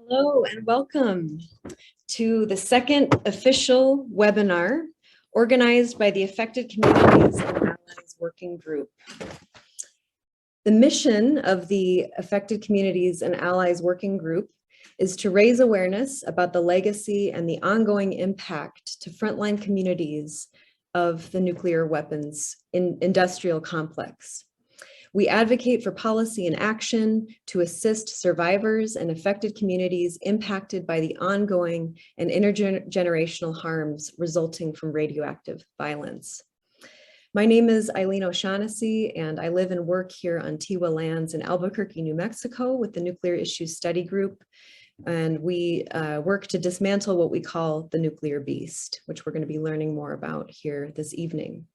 Hello and welcome to the second official webinar organized by the Affected Communities and Allies Working Group. The mission of the Affected Communities and Allies Working Group is to raise awareness about the legacy and the ongoing impact to frontline communities of the nuclear weapons industrial complex. We advocate for policy and action to assist survivors and affected communities impacted by the ongoing and intergenerational harms resulting from radioactive violence. My name is Eileen O'Shaughnessy, and I live and work here on Tiwa lands in Albuquerque, New Mexico with the Nuclear Issues Study Group. And we work to dismantle what we call the nuclear beast, which we're going to be learning more about here this evening.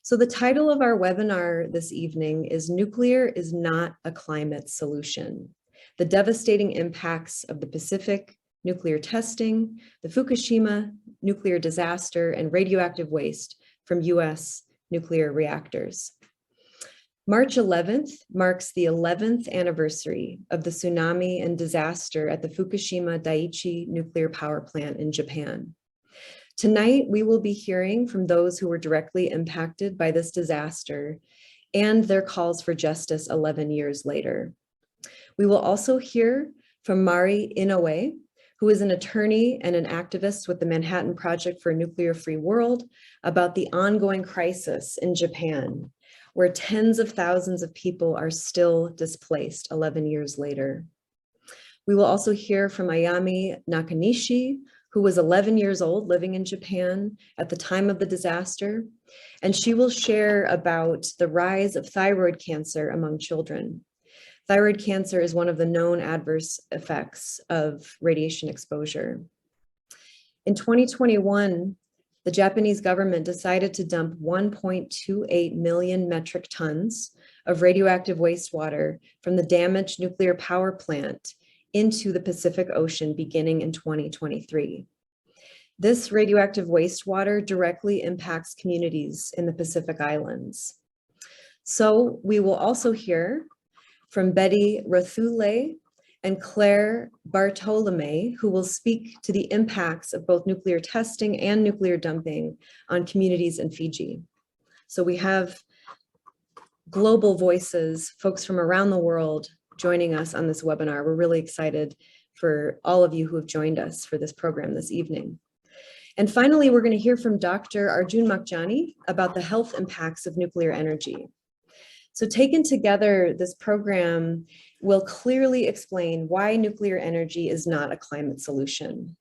So the title of our webinar this evening is Nuclear is Not a Climate Solution: The Devastating Impacts of the Pacific Nuclear Testing, the Fukushima Nuclear Disaster, and Radioactive Waste from US Nuclear Reactors. March 11th marks the 11th anniversary of the tsunami and disaster at the Fukushima Daiichi nuclear power plant in Japan. Tonight, we will be hearing from those who were directly impacted by this disaster and their calls for justice 11 years later. We will also hear from Mari Inoue, who is an attorney and an activist with the Manhattan Project for a Nuclear-Free World, about the ongoing crisis in Japan, where tens of thousands of people are still displaced 11 years later. We will also hear from Ayami Nakanishi, who was 11 years old living in Japan at the time of the disaster, and she will share about the rise of thyroid cancer among children. Thyroid cancer is one of the known adverse effects of radiation exposure. In 2021, the Japanese government decided to dump 1.28 million metric tons of radioactive wastewater from the damaged nuclear power plant into the Pacific Ocean beginning in 2023. This radioactive wastewater directly impacts communities in the Pacific Islands. So we will also hear from Bedi Racule and Claire Bartolome, who will speak to the impacts of both nuclear testing and nuclear dumping on communities in Fiji. So we have global voices, folks from around the world, joining us on this webinar. We're really excited for all of you who have joined us for this program this evening. And finally, we're going to hear from Dr. Arjun Makhjani about the health impacts of nuclear energy. So taken together, this program will clearly explain why nuclear energy is not a climate solution.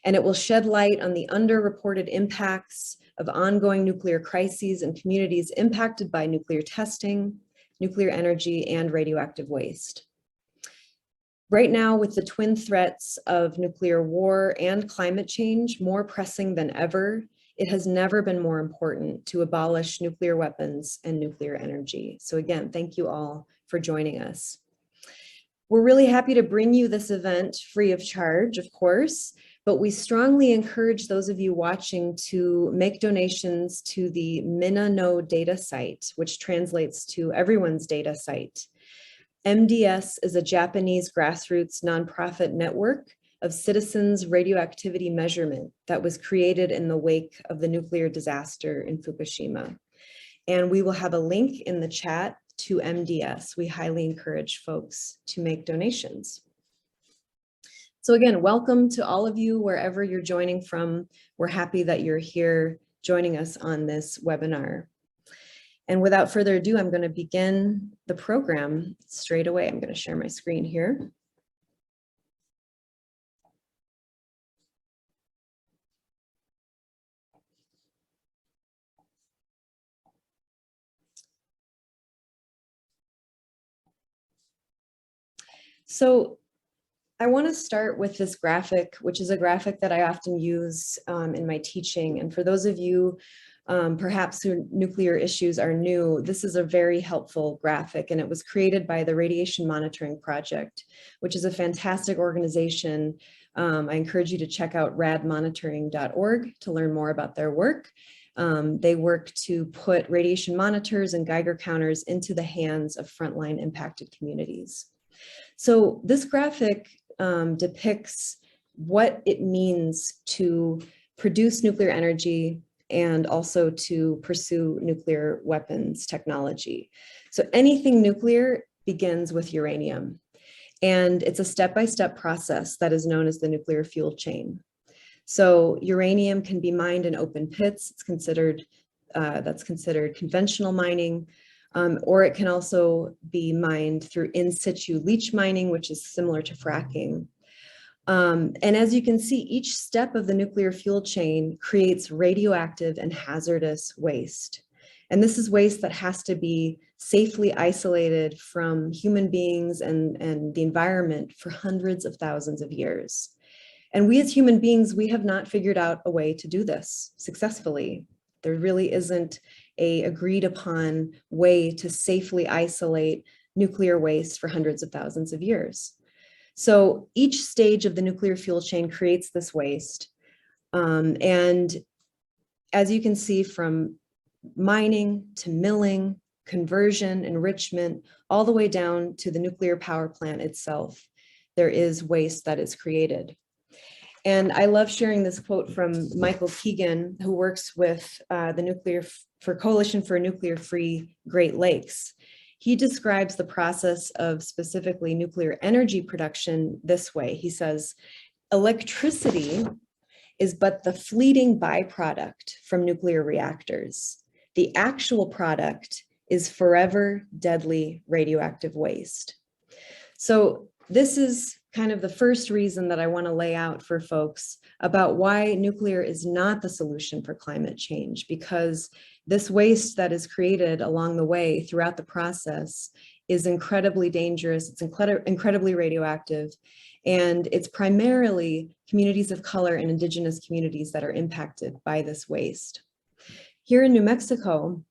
And it will shed light on the underreported impacts of ongoing nuclear crises in communities impacted by nuclear testing, nuclear energy, and radioactive waste. Right now, with the twin threats of nuclear war and climate change more pressing than ever, it has never been more important to abolish nuclear weapons and nuclear energy. So again, thank you all for joining us. We're really happy to bring you this event free of charge, of course, but we strongly encourage those of you watching to make donations to the Minano data site, which translates to everyone's data site. MDS is a Japanese grassroots nonprofit network of citizens' radioactivity measurement that was created in the wake of the nuclear disaster in Fukushima. And we will have a link in the chat to MDS. We highly encourage folks to make donations. So again, welcome to all of you wherever you're joining from. We're happy that you're here joining us on this webinar. And without further ado, I'm going to begin the program straight away. I'm going to share my screen here. So I want to start with this graphic, which is a graphic that I often use in my teaching. And for those of you perhaps who nuclear issues are new, this is a very helpful graphic, and it was created by the Radiation Monitoring Project, which is a fantastic organization. I encourage you to check out radmonitoring.org to learn more about their work. They work to put radiation monitors and Geiger counters into the hands of frontline impacted communities. So this graphic depicts what it means to produce nuclear energy and also to pursue nuclear weapons technology. So anything nuclear begins with uranium, and it's a step-by-step process that is known as the nuclear fuel chain. So uranium can be mined in open pits. It's considered, that's considered conventional mining, or it can also be mined through in situ leach mining, which is similar to fracking. And as you can see, each step of the nuclear fuel chain creates radioactive and hazardous waste. And this is waste that has to be safely isolated from human beings and the environment for hundreds of thousands of years. And we as human beings, we have not figured out a way to do this successfully. There really isn't an agreed upon way to safely isolate nuclear waste for hundreds of thousands of years. So each stage of the nuclear fuel chain creates this waste. And as you can see, from mining to milling, conversion, enrichment, all the way down to the nuclear power plant itself, there is waste that is created. And I love sharing this quote from Michael Keegan, who works with the Coalition for Nuclear Free Great Lakes. He describes the process of specifically nuclear energy production this way. He says, electricity is but the fleeting byproduct from nuclear reactors. The actual product is forever deadly radioactive waste. So this is kind of the first reason that I want to lay out for folks about why nuclear is not the solution for climate change, because this waste that is created along the way throughout the process is incredibly dangerous. It's incredibly radioactive, and it's primarily communities of color and indigenous communities that are impacted by this waste. Here in New Mexico,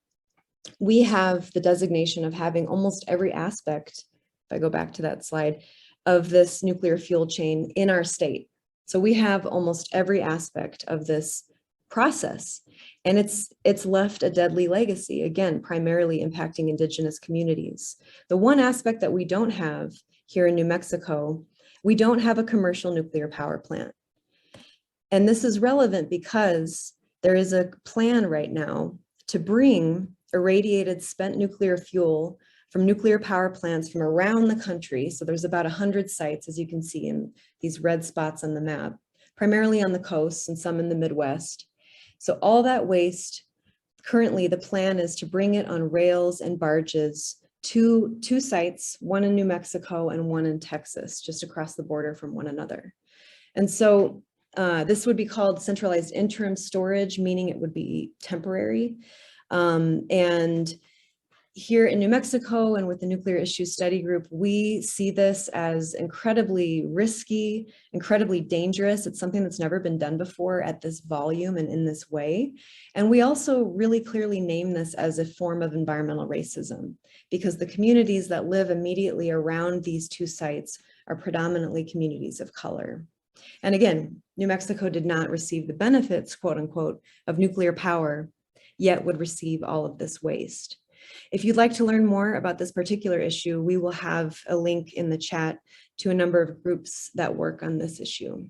we have the designation of having almost every aspect, if I go back to that slide, of this nuclear fuel chain in our state. So we have almost every aspect of this process, and it's left a deadly legacy, again, primarily impacting indigenous communities. The one aspect that we don't have here in New Mexico, we don't have a commercial nuclear power plant. And this is relevant because there is a plan right now to bring irradiated spent nuclear fuel from nuclear power plants from around the country. So there's about 100 sites, as you can see in these red spots on the map, primarily on the coast and some in the Midwest. So all that waste, currently the plan is to bring it on rails and barges to two sites, one in New Mexico and one in Texas, just across the border from one another. And so this would be called centralized interim storage, meaning it would be temporary. And here in New Mexico and with the Nuclear Issues Study Group, we see this as incredibly risky, incredibly dangerous. It's something that's never been done before at this volume and in this way. And we also really clearly name this as a form of environmental racism, because the communities that live immediately around these two sites are predominantly communities of color. And again, New Mexico did not receive the benefits, quote unquote, of nuclear power, yet would receive all of this waste. If you'd like to learn more about this particular issue, we will have a link in the chat to a number of groups that work on this issue.